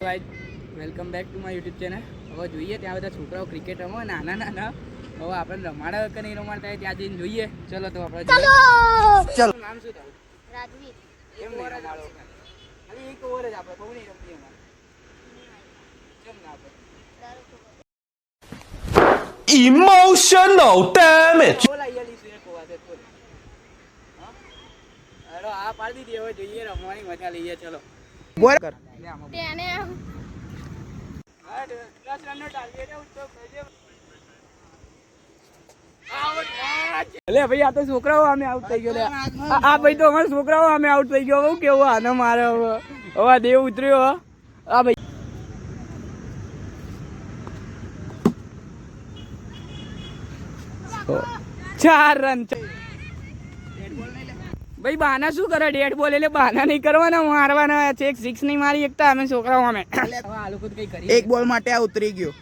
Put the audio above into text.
Welcome back to my YouTube channel. હવે જોઈએ ત્યાં બધા છોકરાઓ ક્રિકેટ રમો નાના. હવે આપણે રમાડે કે નહીં રમાડતા ત્યાં જઈને જોઈએ. ચલો તો આપણે ચલો. નામ શું તારું? રાજવીર. કેમ નહીં રમાડો? ખાલી એક ઓવર જ આપણે બહુ નહીં રમીએ એમાં. કેમ ના આપણે? Emotional damage. બોલ આઈયાલી છે કોવા છે બોલ. હા? અરે આ પાડી દીધી હવે જોઈએ રમવાની મજા લઈએ ચલો. બોલ કર. તેને અલે ભાઈ આ તો છોકરાઓ અમે આઉટ થઈ ગયો. આ ભાઈ તો અમારા છોકરાઓ અમે આઉટ થઈ ગયો. બહુ કેવું આને મારે હવે દેવ ઉતર્યો. આ ભાઈ 4 રન. ભાઈ બહાના શું કરે? ડેડ બોલ એટલે બહાના નહીં કરવાના, મારવાના. 6 નહીં મારી એકતા અમે છોકરાઓ અમે. એક બોલ માટે આ ઉતરી ગયો.